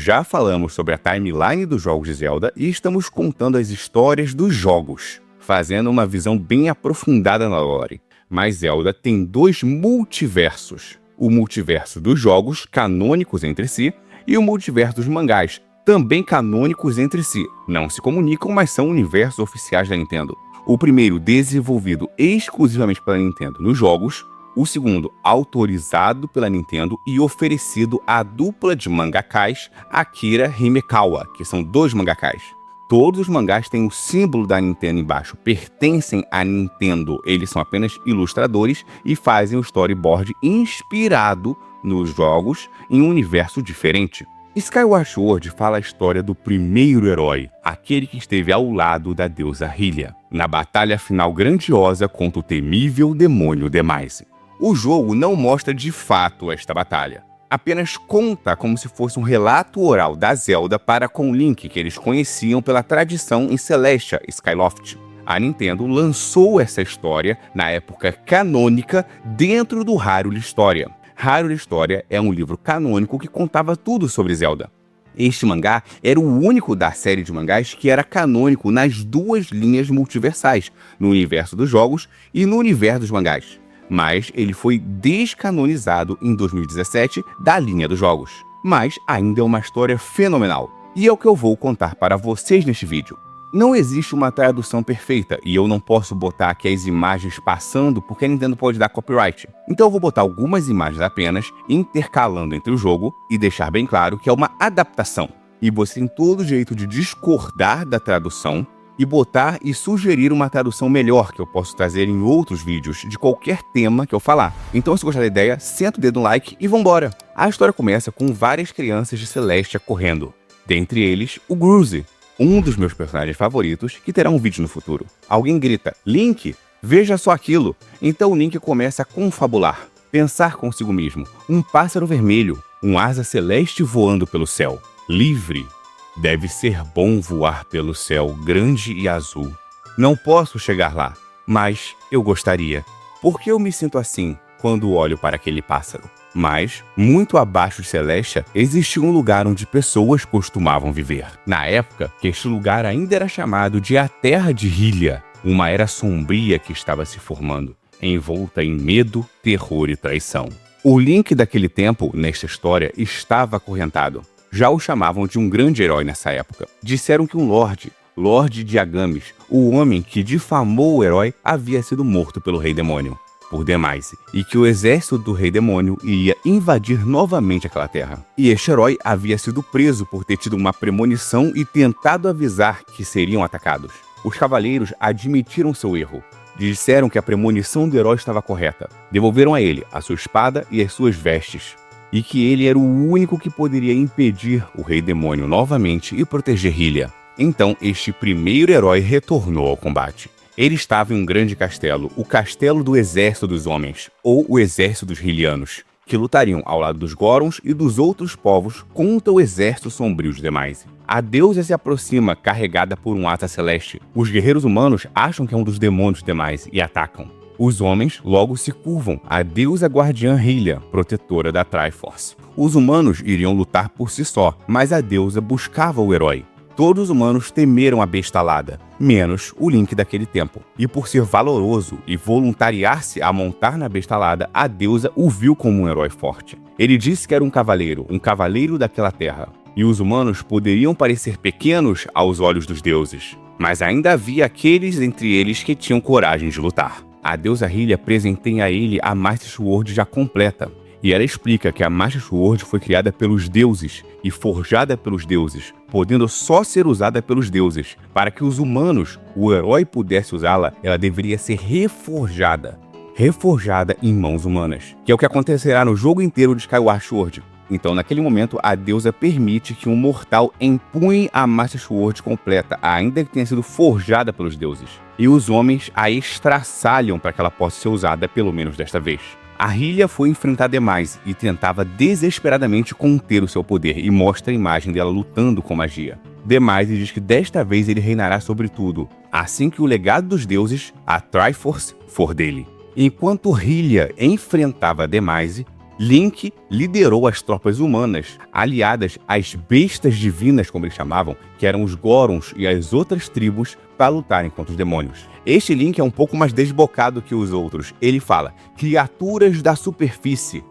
Já falamos sobre a timeline dos jogos de Zelda e estamos contando as histórias dos jogos, fazendo uma visão bem aprofundada na lore. Mas Zelda tem 2 multiversos. O multiverso dos jogos, canônicos entre si, e o multiverso dos mangás, também canônicos entre si. Não se comunicam, mas são universos oficiais da Nintendo. O primeiro desenvolvido exclusivamente pela Nintendo nos jogos, o segundo autorizado pela Nintendo e oferecido à dupla de mangakás Akira Himekawa, que são 2 mangakás. Todos os mangás têm o símbolo da Nintendo embaixo, pertencem à Nintendo, eles são apenas ilustradores e fazem o storyboard inspirado nos jogos em um universo diferente. Skyward Sword fala a história do primeiro herói, aquele que esteve ao lado da deusa Hylia, na batalha final grandiosa contra o temível demônio Demise. O jogo não mostra de fato esta batalha, apenas conta como se fosse um relato oral da Zelda para com Link, que eles conheciam pela tradição em Celestia Skyloft. A Nintendo lançou essa história na época canônica dentro do Hyrule Historia. Hyrule Historia é um livro canônico que contava tudo sobre Zelda. Este mangá era o único da série de mangás que era canônico nas 2 linhas multiversais, no universo dos jogos e no universo dos mangás. Mas ele foi descanonizado em 2017 da linha dos jogos. Mas ainda é uma história fenomenal, e é o que eu vou contar para vocês neste vídeo. Não existe uma tradução perfeita, e eu não posso botar aqui as imagens passando porque a Nintendo pode dar copyright. Então eu vou botar algumas imagens apenas, intercalando entre o jogo, e deixar bem claro que é uma adaptação. E você tem todo o jeito de discordar da tradução, e botar e sugerir uma tradução melhor que eu posso trazer em outros vídeos de qualquer tema que eu falar. Então, se gostar da ideia, senta o dedo no like e vambora! A história começa com várias crianças de Celestia correndo. Dentre eles, o Groose, um dos meus personagens favoritos, que terá um vídeo no futuro. Alguém grita, Link, veja só aquilo! Então o Link começa a confabular, pensar consigo mesmo, um pássaro vermelho, um asa celeste voando pelo céu, livre. Deve ser bom voar pelo céu grande e azul. Não posso chegar lá, mas eu gostaria. Porque eu me sinto assim quando olho para aquele pássaro. Mas, muito abaixo de Celestia, existia um lugar onde pessoas costumavam viver. Na época, que este lugar ainda era chamado de a Terra de Hylia, uma era sombria que estava se formando, envolta em medo, terror e traição. O Link daquele tempo, nesta história, estava acorrentado. Já o chamavam de um grande herói nessa época. Disseram que um Lorde de Agames, o homem que difamou o herói, havia sido morto pelo Rei Demônio, por Demise, e que o exército do Rei Demônio iria invadir novamente aquela terra. E este herói havia sido preso por ter tido uma premonição e tentado avisar que seriam atacados. Os cavaleiros admitiram seu erro. Disseram que a premonição do herói estava correta. Devolveram a ele a sua espada e as suas vestes, e que ele era o único que poderia impedir o Rei Demônio novamente e proteger Hylia. Então, este primeiro herói retornou ao combate. Ele estava em um grande castelo, o Castelo do Exército dos Homens, ou o Exército dos Hylianos, que lutariam ao lado dos Gorons e dos outros povos contra o exército sombrio de Demise. A deusa se aproxima, carregada por um asa celeste. Os guerreiros humanos acham que é um dos demônios de Demise e atacam. Os homens logo se curvam à deusa guardiã Hylia, protetora da Triforce. Os humanos iriam lutar por si só, mas a deusa buscava o herói. Todos os humanos temeram a besta alada, menos o Link daquele tempo. E por ser valoroso e voluntariar-se a montar na besta alada, a deusa o viu como um herói forte. Ele disse que era um cavaleiro daquela terra. E os humanos poderiam parecer pequenos aos olhos dos deuses, mas ainda havia aqueles entre eles que tinham coragem de lutar. A deusa Hylia presenteia a ele a Master Sword já completa, e ela explica que a Master Sword foi criada pelos deuses e forjada pelos deuses, podendo só ser usada pelos deuses. Para que os humanos, o herói, pudesse usá-la, ela deveria ser reforjada em mãos humanas, que é o que acontecerá no jogo inteiro de Skyward Sword. Então, naquele momento, a deusa permite que um mortal empunhe a Master Sword completa, ainda que tenha sido forjada pelos deuses. E os homens a estraçalham para que ela possa ser usada pelo menos desta vez. A Hylia foi enfrentar Demise e tentava desesperadamente conter o seu poder, e mostra a imagem dela lutando com magia. Demise diz que desta vez ele reinará sobre tudo, assim que o legado dos deuses, a Triforce, for dele. Enquanto Hylia enfrentava Demise, Link liderou as tropas humanas, aliadas às bestas divinas, como eles chamavam, que eram os Gorons e as outras tribos, para lutarem contra os demônios. Este Link é um pouco mais desbocado que os outros. Ele fala: criaturas da superfície,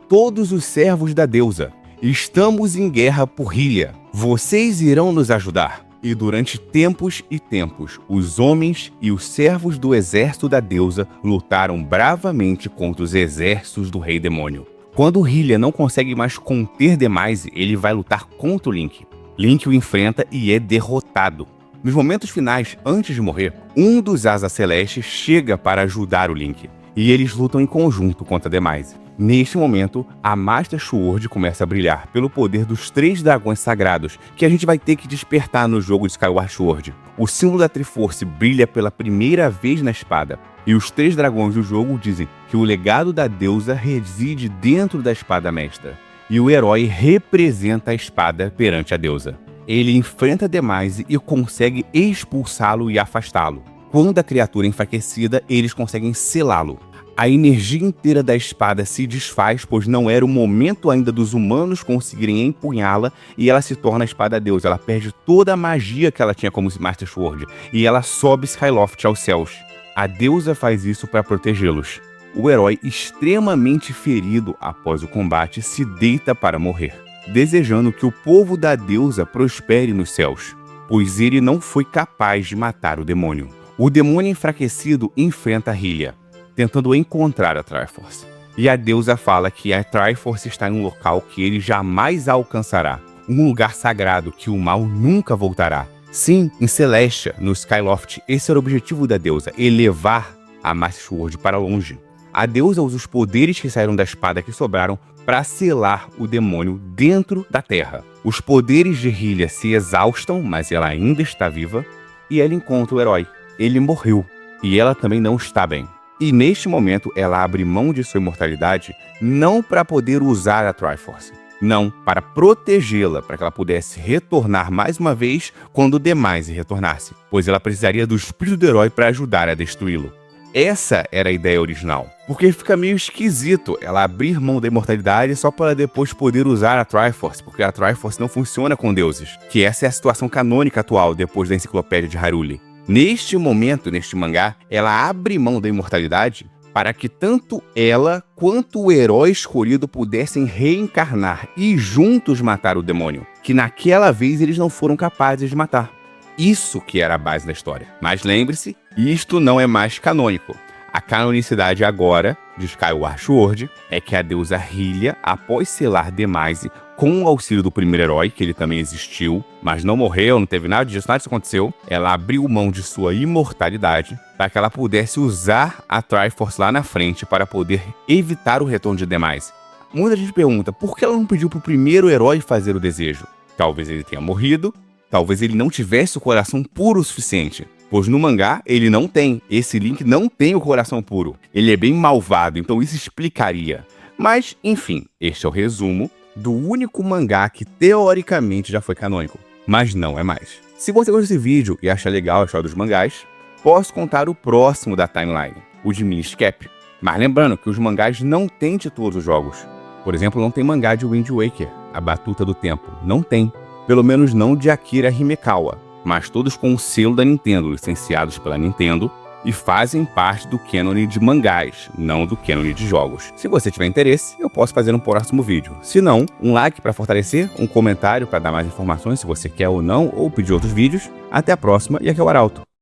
todos os servos da deusa, estamos em guerra por Hylia. Vocês irão nos ajudar. E durante tempos e tempos, os homens e os servos do exército da deusa lutaram bravamente contra os exércitos do rei demônio. Quando Hylia não consegue mais conter Demise, ele vai lutar contra o Link. Link o enfrenta e é derrotado. Nos momentos finais, antes de morrer, um dos Asas Celestes chega para ajudar o Link, e eles lutam em conjunto contra Demise. Neste momento, a Master Sword começa a brilhar pelo poder dos 3 dragões sagrados, que a gente vai ter que despertar no jogo de Skyward Sword. O símbolo da Triforce brilha pela primeira vez na espada, e os 3 dragões do jogo dizem que o legado da deusa reside dentro da espada mestra, e o herói representa a espada perante a deusa. Ele enfrenta Demise e consegue expulsá-lo e afastá-lo. Quando a criatura é enfraquecida, eles conseguem selá-lo. A energia inteira da espada se desfaz, pois não era o momento ainda dos humanos conseguirem empunhá-la, e ela se torna a espada deusa. Ela perde toda a magia que ela tinha como Master Sword, e ela sobe Skyloft aos céus. A deusa faz isso para protegê-los. O herói, extremamente ferido após o combate, se deita para morrer, desejando que o povo da deusa prospere nos céus, pois ele não foi capaz de matar o demônio. O demônio enfraquecido enfrenta Hylia, tentando encontrar a Triforce. E a deusa fala que a Triforce está em um local que ele jamais alcançará, um lugar sagrado que o mal nunca voltará. Sim, em Celestia, no Skyloft, esse era o objetivo da deusa, elevar a Master Sword para longe. A deusa usa os poderes que saíram da espada que sobraram para selar o demônio dentro da terra. Os poderes de Hylia se exaustam, mas ela ainda está viva, e ela encontra o herói. Ele morreu, e ela também não está bem. E neste momento ela abre mão de sua imortalidade, não para poder usar a Triforce, não, para protegê-la, para que ela pudesse retornar mais uma vez quando Demise retornasse, pois ela precisaria do espírito do herói para ajudar a destruí-lo. Essa era a ideia original, porque fica meio esquisito ela abrir mão da imortalidade só para depois poder usar a Triforce, porque a Triforce não funciona com deuses, que essa é a situação canônica atual depois da enciclopédia de Hyrule. Neste momento, neste mangá, ela abre mão da imortalidade para que tanto ela quanto o herói escolhido pudessem reencarnar e juntos matar o demônio, que naquela vez eles não foram capazes de matar. Isso que era a base da história. Mas lembre-se, isto não é mais canônico. A canonicidade agora, de Skyward Sword, é que a deusa Hylia, após selar Demise, com o auxílio do primeiro herói, que ele também existiu, mas não morreu, não teve nada disso aconteceu, ela abriu mão de sua imortalidade para que ela pudesse usar a Triforce lá na frente para poder evitar o retorno de Demise. Muita gente pergunta, por que ela não pediu para o primeiro herói fazer o desejo? Talvez ele tenha morrido, talvez ele não tivesse o coração puro o suficiente. Pois no mangá ele não tem, esse Link não tem o coração puro. Ele é bem malvado, então isso explicaria. Mas, enfim, este é o resumo do único mangá que teoricamente já foi canônico, mas não é mais. Se você gostou desse vídeo e acha legal a história dos mangás, posso contar o próximo da timeline, o de Minish Cap. Mas lembrando que os mangás não têm de todos os jogos. Por exemplo, não tem mangá de Wind Waker, a Batuta do Tempo. Não tem. Pelo menos não de Akira Himekawa, mas todos com o selo da Nintendo, licenciados pela Nintendo, e fazem parte do cânone de mangás, não do cânone de jogos. Se você tiver interesse, eu posso fazer um próximo vídeo. Se não, um like para fortalecer, um comentário para dar mais informações se você quer ou não, ou pedir outros vídeos. Até a próxima, e aqui é o Arauto.